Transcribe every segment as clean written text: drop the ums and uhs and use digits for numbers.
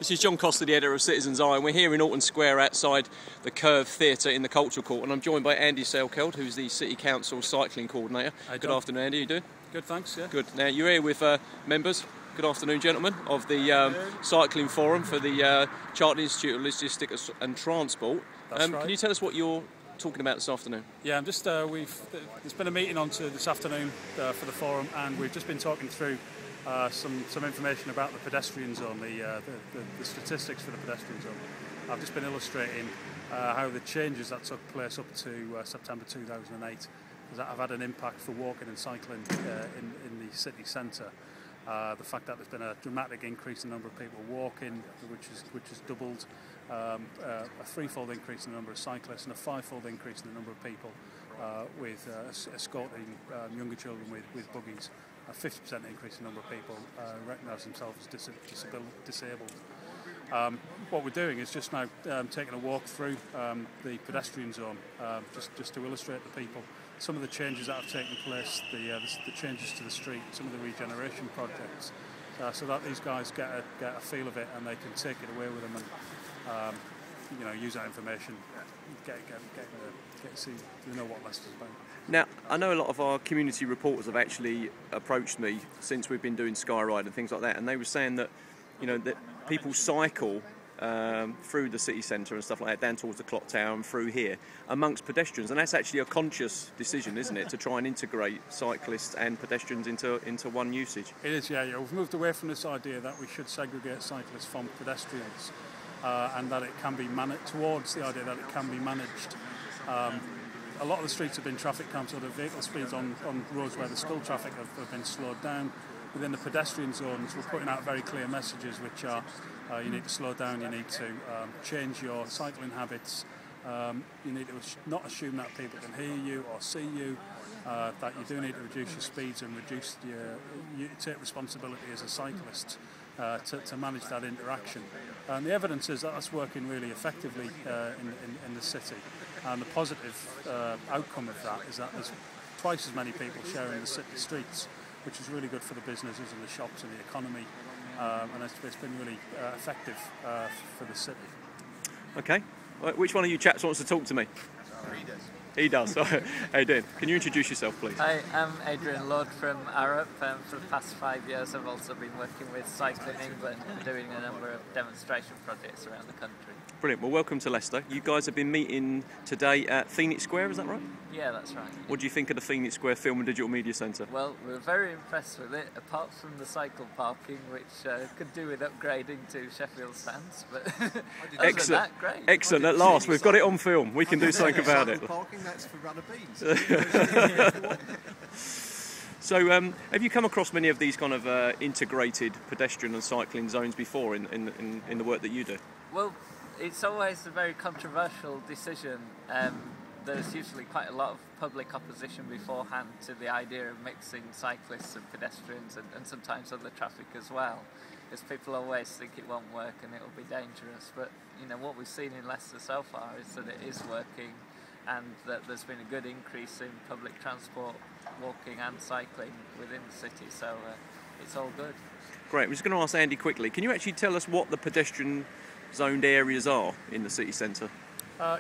This is John Costa, the editor of Citizens Eye, and we're here in Alton Square outside the Curve Theatre in the Cultural Court, and I'm joined by Andy Salkeld, who's the City Council cycling coordinator. Hi, good afternoon, Andy. How you doing? Good, thanks. Yeah. Good. Now you're here with members. Good afternoon, gentlemen, of the Cycling Forum for the Chartered Institute of Logistics and Transport. That's right. Can you tell us what you're talking about this afternoon? Yeah, I'm just there's been a meeting on to this afternoon for the forum, and we've just been talking through some information about the pedestrian zone, the statistics for the pedestrian zone. I've just been illustrating how the changes that took place up to September 2008 have had an impact for walking and cycling in the city centre. The fact that there's been a dramatic increase in the number of people walking, which has doubled, a threefold increase in the number of cyclists, and a fivefold increase in the number of people with escorting younger children with buggies. A 50% increase in the number of people recognise themselves as disabled. What we're doing is just now taking a walk through the pedestrian zone, just to illustrate to people some of the changes that have taken place, the changes to the street, some of the regeneration projects, so that these guys get a feel of it and they can take it away with them and use that information, get see know what Leicester's about. Now, I know a lot of our community reporters have actually approached me since we've been doing Skyride and things like that, and they were saying that that people cycle through the city centre and stuff like that, down towards the clock tower and through here, amongst pedestrians, and that's actually a conscious decision, isn't it, to try and integrate cyclists and pedestrians into one usage? It is, yeah. We've moved away from this idea that we should segregate cyclists from pedestrians, and that it can be managed, towards the idea that it can be managed. A lot of the streets have been traffic counts, so the vehicle speeds on roads where the school traffic have been slowed down. Within the pedestrian zones, we're putting out very clear messages, which are you need to slow down, you need to change your cycling habits, you need to not assume that people can hear you or see you, that you do need to reduce your speeds and you take responsibility as a cyclist to manage that interaction. And the evidence is that that's working really effectively in the city, and the positive outcome of that is that there's twice as many people sharing the city streets, which is really good for the businesses and the shops and the economy, and it's been really effective for the city. Okay, which one of you chaps wants to talk to me? He does. How you doing? Can you introduce yourself, please? Hi, I'm Adrian Lord from Arup. For the past 5 years I've also been working with Cycling England and doing a number of demonstration projects around the country. Brilliant. Well, welcome to Leicester. You guys have been meeting today at Phoenix Square, is that right? Yeah, that's right. What do you think of the Phoenix Square Film and Digital Media Centre? Well, we're very impressed with it, apart from the cycle parking, which could do with upgrading to Sheffield stands, but excellent. That, great. Excellent, at last, we've got it on film. We can do something about it. Parking, that's for rubber beans. So, have you come across many of these kind of integrated pedestrian and cycling zones before in the work that you do? Well, it's always a very controversial decision. There's usually quite a lot of public opposition beforehand to the idea of mixing cyclists and pedestrians and sometimes other traffic as well, because people always think it won't work and it'll be dangerous. But what we've seen in Leicester so far is that it is working, and that there's been a good increase in public transport, walking and cycling within the city, so it's all good. Great. I'm just going to ask Andy quickly, can you actually tell us what the pedestrian zoned areas are in the city centre?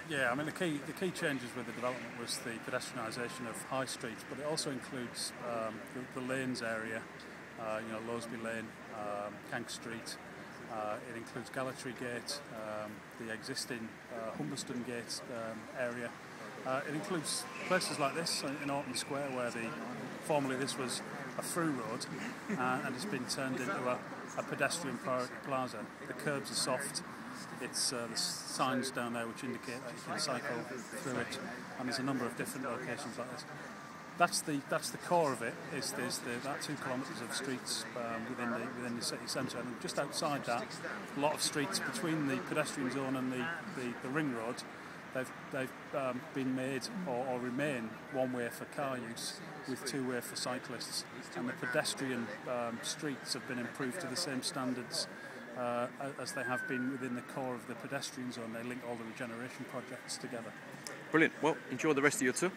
Yeah, I mean the key changes with the development was the pedestrianisation of high streets, but it also includes the lanes area, Lowsby Lane, Cank Street. It includes Gallatry Gate, the existing Humberston Gate area. It includes places like this in Alton Square, where formerly this was a through road, and it's been turned into a pedestrian priority plaza. The curbs are soft. It's the signs down there which indicate that you can cycle through it, and there's a number of different locations like this. That's the core of it. Is that 2 kilometres of streets within the city centre, and just outside that, a lot of streets between the pedestrian zone and the ring road. They've been made or remain one-way for car use with two-way for cyclists, and the pedestrian streets have been improved to the same standards as they have been within the core of the pedestrian zone. They link all the regeneration projects together. Brilliant. Well, enjoy the rest of your tour.